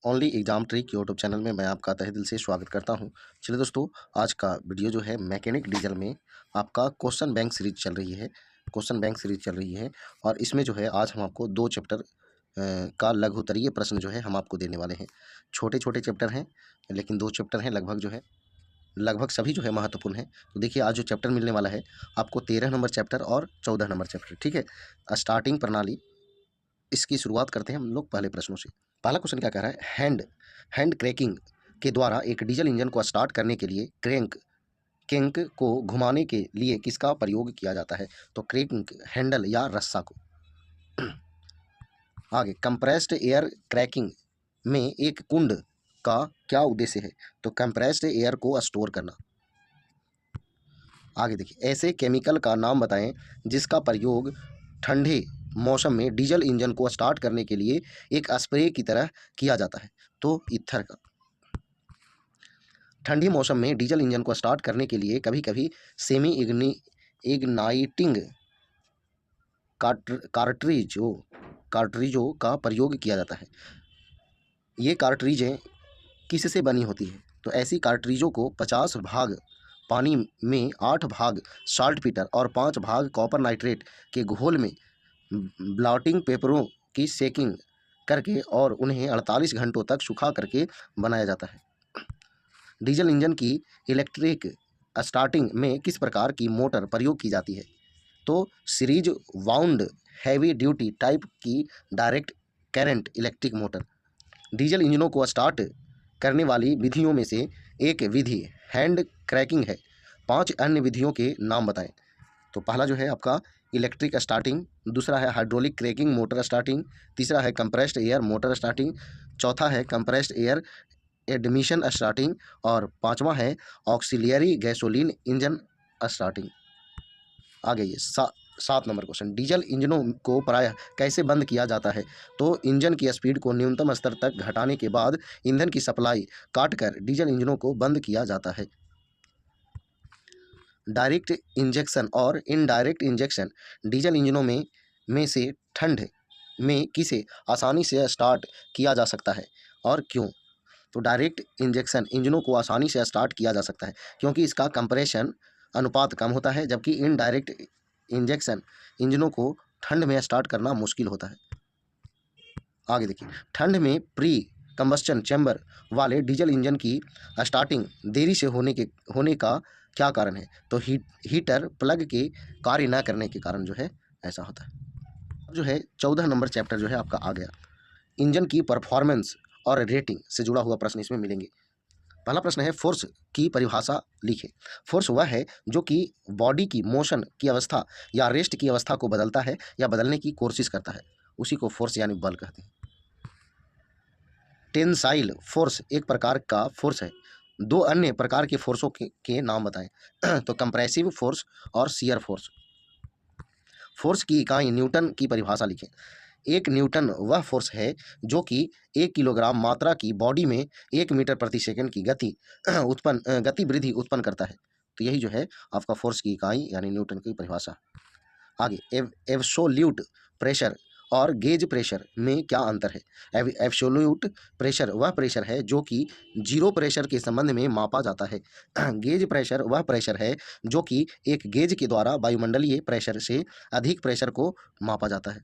Only exam trick YouTube channel में मैं आपका तहे दिल से स्वागत करता हूं। चलिए दोस्तों, आज का वीडियो जो है मैकेनिक डीजल में आपका क्वेश्चन बैंक सीरीज चल रही है। और इसमें जो है आज हम आपको 2 चैप्टर का लघु उत्तरीय प्रश्न जो है हम आपको देने वाले हैं। छोटे छोटे चैप्टर हैं, लेकिन 2 चैप्टर हैं, लगभग सभी जो है महत्वपूर्ण हैं। तो देखिए, आज जो चैप्टर मिलने वाला है आपको 13 नंबर चैप्टर और 14 नंबर चैप्टर, ठीक है। स्टार्टिंग प्रणाली, इसकी शुरुआत करते हैं हम लोग पहले प्रश्नों से। पहला क्वेश्चन क्या कह रहा है, हैंड क्रैकिंग के द्वारा एक डीजल इंजन को स्टार्ट करने के लिए क्रैंक को घुमाने के लिए किसका प्रयोग किया जाता है? तो क्रैंक हैंडल या रस्सा को। आगे, कंप्रेस्ड एयर क्रैकिंग में एक कुंड का क्या उद्देश्य है? तो कंप्रेस्ड एयर को स्टोर करना। आगे देखिए, ऐसे केमिकल का नाम बताएं जिसका प्रयोग ठंडे मौसम में डीजल इंजन को स्टार्ट करने के लिए एक स्प्रे की तरह किया जाता है। तो ईथर का। ठंडी मौसम में डीजल इंजन को स्टार्ट करने के लिए कभी कभी सेमी इग्नाइटिंग कार्ट्रिजों का प्रयोग किया जाता है। ये कार्ट्रिजें किससे बनी होती है? तो ऐसी कार्ट्रिजों को 50 भाग पानी में, 8 भाग साल्ट पीटर और 5 भाग कॉपर नाइट्रेट के घोल में ब्लॉटिंग पेपरों की सेकिंग करके और उन्हें 48 घंटों तक सुखा करके बनाया जाता है। डीजल इंजन की इलेक्ट्रिक स्टार्टिंग में किस प्रकार की मोटर प्रयोग की जाती है? तो series wound heavy duty type की direct current electric motor. Diesel इंजनों को स्टार्ट करने वाली विधियों में से एक विधि हैंड क्रैकिंग है। 5 अन्य विधियों के नाम बताएं। तो पहला जो है आपका इलेक्ट्रिक स्टार्टिंग, दूसरा है हाइड्रोलिक क्रैकिंग मोटर स्टार्टिंग, तीसरा है कंप्रेस्ड एयर मोटर स्टार्टिंग, चौथा है कंप्रेस्ड एयर एडमिशन स्टार्टिंग और पांचवा है ऑक्सिलियरी गैसोलीन इंजन स्टार्टिंग। आगे ये 7 नंबर क्वेश्चन, डीजल इंजनों को प्रायः कैसे बंद किया जाता है? तो इंजन की स्पीड को न्यूनतम स्तर तक घटाने के बाद ईंधन की सप्लाई काटकर डीजल इंजनों को बंद किया जाता है। डायरेक्ट इंजेक्शन और इनडायरेक्ट इंजेक्शन डीजल इंजनों में से ठंड में किसे आसानी से स्टार्ट किया जा सकता है और क्यों? तो डायरेक्ट इंजेक्शन इंजनों को आसानी से स्टार्ट किया जा सकता है क्योंकि इसका कंप्रेशन अनुपात कम होता है, जबकि इनडायरेक्ट इंजेक्शन इंजनों को ठंड में स्टार्ट करना मुश्किल होता है। आगे देखिए, ठंड में प्री कंबस्टन चैम्बर वाले डीजल इंजन की स्टार्टिंग देरी से होने का क्या कारण है? तो हीटर प्लग के कार्य न करने के कारण जो है ऐसा होता है। अब जो है 14 नंबर चैप्टर जो है आपका आ गया। इंजन की परफॉर्मेंस और रेटिंग से जुड़ा हुआ प्रश्न इसमें मिलेंगे। पहला प्रश्न है, फोर्स की परिभाषा लिखें। फोर्स वह है जो कि बॉडी की मोशन की अवस्था या रेस्ट की अवस्था को बदलता है या बदलने की कोशिश करता है, उसी को फोर्स यानी बल कहते हैं। टेंसाइल फोर्स एक प्रकार का फोर्स है। 2 अन्य प्रकार के फोर्सों के नाम बताएं। तो कंप्रेसिव फोर्स और शियर फोर्स। फोर्स की इकाई न्यूटन की परिभाषा लिखें। 1 न्यूटन वह फोर्स है जो कि 1 किलोग्राम मात्रा की बॉडी में 1 मीटर प्रति सेकंड की गति वृद्धि उत्पन्न करता है। तो यही जो है आपका फोर्स की इकाई यानी न्यूटन की परिभाषा। आगे, एब्सोल्यूट प्रेशर और गेज प्रेशर में क्या अंतर है? एब्सोल्यूट प्रेशर वह प्रेशर है जो कि 0 प्रेशर के संबंध में मापा जाता है। गेज प्रेशर वह प्रेशर है जो कि एक गेज के द्वारा वायुमंडलीय प्रेशर से अधिक प्रेशर को मापा जाता है।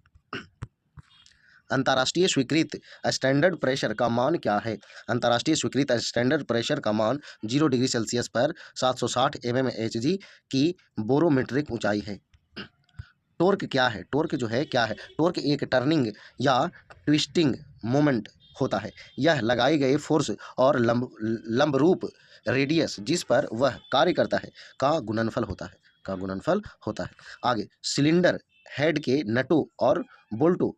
अंतर्राष्ट्रीय स्वीकृत स्टैंडर्ड प्रेशर का मान क्या है? अंतर्राष्ट्रीय स्वीकृत स्टैंडर्ड प्रेशर का मान 0 डिग्री सेल्सियस पर 760 mmHg की बोरोमीट्रिक ऊंचाई है। टॉर्क क्या है? टॉर्क जो है क्या है? टॉर्क एक टर्निंग या ट्विस्टिंग मोमेंट होता है। यह लगाए गए फोर्स और लंबरूप रेडियस जिस पर वह कार्य करता है का गुणनफल होता है। आगे, सिलेंडर हेड के नटों और बोल्टों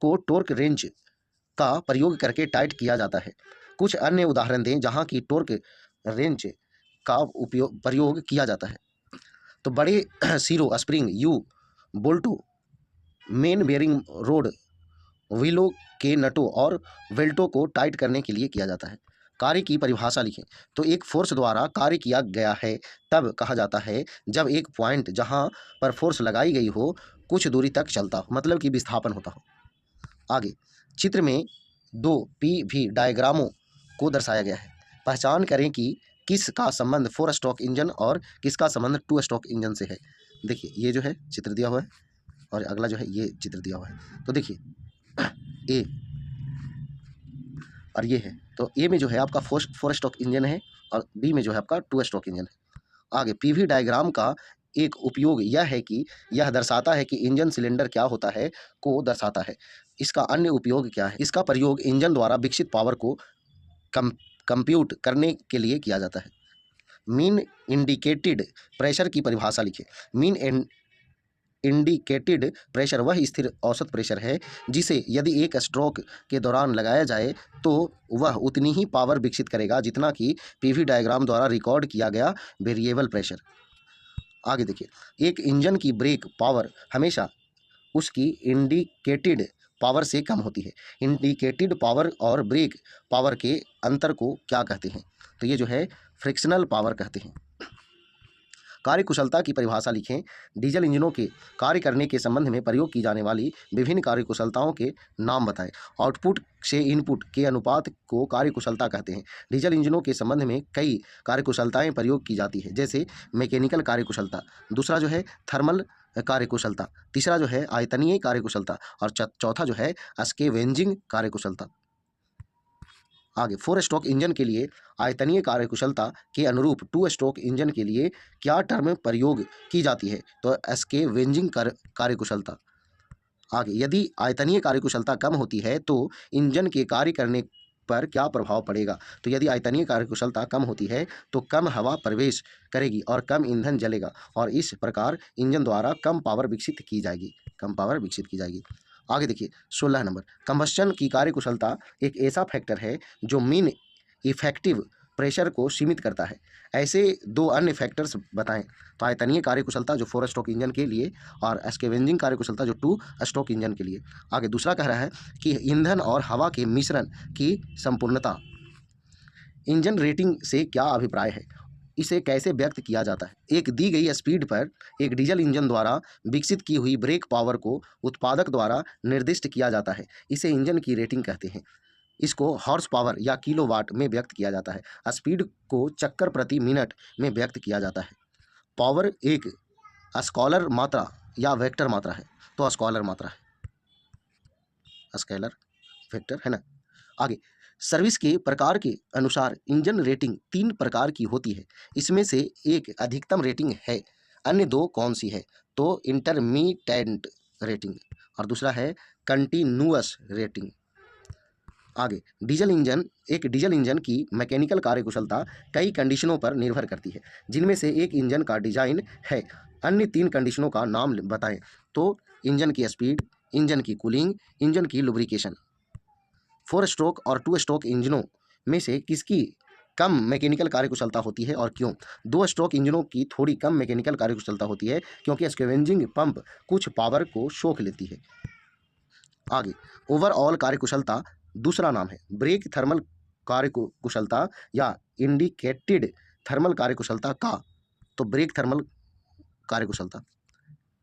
को टॉर्क रेंच का प्रयोग करके टाइट किया जाता है। कुछ अन्य उदाहरण दें जहां की टॉर्क रेंच का प्रयोग किया जाता है। तो बड़े सीरो स्प्रिंग यू बोल्टो, मेन बेयरिंग रोड, व्हीलों के नटों और बेल्टों को टाइट करने के लिए किया जाता है। कार्य की परिभाषा लिखें। तो एक फोर्स द्वारा कार्य किया गया है तब कहा जाता है जब एक पॉइंट जहां पर फोर्स लगाई गई हो कुछ दूरी तक चलता हो, मतलब कि विस्थापन होता हो। आगे, चित्र में दो PV डायग्रामों को दर्शाया गया है। पहचान करें कि किसका संबंध 4 स्ट्रोक इंजन और किसका संबंध 2 स्ट्रोक इंजन से है। देखिए ये जो है चित्र दिया हुआ है और अगला जो है ये चित्र दिया हुआ है। तो देखिए ए और ये है, तो ए में जो है आपका 4 स्ट्रोक इंजन है और बी में जो है आपका 2 स्ट्रोक इंजन है। आगे PV डायग्राम का एक उपयोग यह है कि यह दर्शाता है कि इंजन सिलेंडर क्या होता है को दर्शाता है। इसका अन्य उपयोग क्या है? इसका प्रयोग इंजन द्वारा विकसित पावर को कम कंप्यूट करने के लिए किया जाता है। मीन इंडिकेटेड प्रेशर की परिभाषा लिखिए। मीन इंडिकेटेड प्रेशर वह स्थिर औसत प्रेशर है जिसे यदि एक स्ट्रोक के दौरान लगाया जाए तो वह उतनी ही पावर विकसित करेगा जितना कि PV डायग्राम द्वारा रिकॉर्ड किया गया वेरिएबल प्रेशर। आगे देखिए, एक इंजन की ब्रेक पावर हमेशा उसकी इंडिकेटेड पावर से कम होती है। इंडिकेटेड पावर और ब्रेक पावर के अंतर को क्या कहते हैं? तो ये जो है फ्रिक्शनल पावर कहते हैं। कार्यकुशलता की परिभाषा लिखें। डीजल इंजनों के कार्य करने के संबंध में प्रयोग की जाने वाली विभिन्न कार्यकुशलताओं के नाम बताएं। आउटपुट से इनपुट के अनुपात को कार्यकुशलता कहते हैं। डीजल इंजनों के संबंध में कई कार्यकुशलताएं प्रयोग की जाती है, जैसे मैकेनिकल कार्यकुशलता, दूसरा जो है थर्मल कार्यकुशलता, तीसरा जो है आयतनीय कार्यकुशलता और चौथा जो है स्केवेंजिंग कार्यकुशलता। आगे 4 स्ट्रोक इंजन के लिए आयतनीय कार्यकुशलता के अनुरूप 2 स्ट्रोक इंजन के लिए क्या टर्म प्रयोग की जाती है? तो स्केवेंजिंग कार्यकुशलता। आगे यदि आयतनीय कार्यकुशलता कम होती है तो इंजन के कार्य करने पर क्या प्रभाव पड़ेगा? तो यदि आयतनीय कार्यकुशलता कम होती है तो कम हवा प्रवेश करेगी और कम ईंधन जलेगा और इस प्रकार इंजन द्वारा कम पावर विकसित की जाएगी। आगे देखिए 16 नंबर, कंबस्शन की कार्यकुशलता एक ऐसा फैक्टर है जो मीन इफेक्टिव प्रेशर को सीमित करता है। ऐसे दो अन्य फैक्टर्स बताएं। तो आयतनीय कार्यकुशलता जो 4 स्ट्रोक इंजन के लिए और स्केवेंजिंग कार्यकुशलता जो 2 स्ट्रोक इंजन के लिए। आगे दूसरा कह रहा है कि ईंधन और हवा के मिश्रण की संपूर्णता। इंजन रेटिंग से क्या अभिप्राय है? इसे कैसे व्यक्त किया जाता है? एक दी गई स्पीड पर एक डीजल इंजन द्वारा विकसित की हुई ब्रेक पावर को उत्पादक द्वारा निर्दिष्ट किया जाता है। इसे इंजन की रेटिंग कहते हैं। इसको हॉर्स पावर या किलोवाट में व्यक्त किया जाता है। स्पीड को चक्कर प्रति मिनट में व्यक्त किया जाता है। पावर एक स्केलर मात्रा या वेक्टर मात्रा है, तो स्केलर मात्रा है, स्केलर वेक्टर है ना। आगे सर्विस के प्रकार के अनुसार इंजन रेटिंग 3 प्रकार की होती है। इसमें से एक अधिकतम रेटिंग है, अन्य दो कौन सी है? तो इंटरमीडिएट रेटिंग और दूसरा है कंटिन्यूअस रेटिंग। आगे डीजल इंजन की मैकेनिकल कार्यकुशलता कई कंडीशनों पर निर्भर करती है, जिनमें से एक इंजन का डिजाइन है। अन्य 3 कंडीशनों का नाम बताएं। तो इंजन की स्पीड, इंजन की कूलिंग, इंजन की लुब्रिकेशन। 4 स्ट्रोक और 2 स्ट्रोक इंजनों में से किसकी कम मैकेनिकल कार्यकुशलता होती है और क्यों? 2 स्ट्रोक इंजनों की थोड़ी कम मैकेनिकल कार्यकुशलता होती है क्योंकि स्केवेंजिंग पंप कुछ पावर को सोख लेती है। आगे ओवरऑल कार्यकुशलता दूसरा नाम है। ब्रेक थर्मल कार्यकुशलता या इंडिकेटेड थर्मल कार्यकुशलता का। तो ब्रेक थर्मल कार्यकुशलता।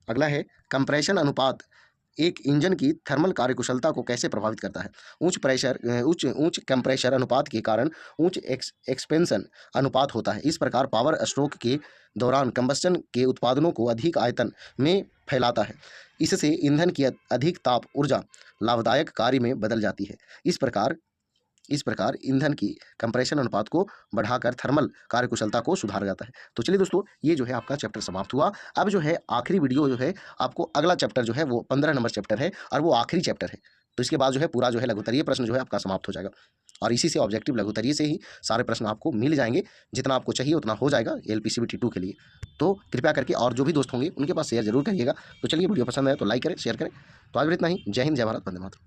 अगला है कंप्रेशन अनुपात एक इंजन की थर्मल कार्यकुशलता को कैसे प्रभावित करता है? उच्च कंप्रेशर अनुपात के कारण उच्च एक्सपेंशन अनुपात होता है। इस प्रकार पावर स्ट्रोक के दौरान कंबस्शन के उत्पादनों को अधिक आयतन में फैलाता है। इससे ईंधन की अधिक ताप ऊर्जा लाभदायक कार्य में बदल जाती है। इस प्रकार ईंधन की कंप्रेशन अनुपात को बढ़ाकर थर्मल कार्यकुशलता को सुधारा जाता है। तो चलिए दोस्तों, ये जो है आपका चैप्टर समाप्त हुआ। अब जो है आखिरी वीडियो जो है आपको अगला चैप्टर जो है वो 15 नंबर चैप्टर है और वो आखिरी चैप्टर है। तो इसके बाद जो है पूरा जो है लघुत्तरीय प्रश्न जो है आपका समाप्त हो जाएगा और इसी से ऑब्जेक्टिव लघुत्तरीय से ही सारे प्रश्न आपको मिल जाएंगे। जितना आपको चाहिए उतना हो जाएगा LPCBT 2 के लिए। तो कृपया करके और जो भी दोस्त होंगे उनके पास शेयर जरूर करिएगा। तो चलिए, वीडियो पसंद आए तो लाइक करें, शेयर करें। तो आज इतना ही। जय हिंद, जय भारत, वंदे मातरम।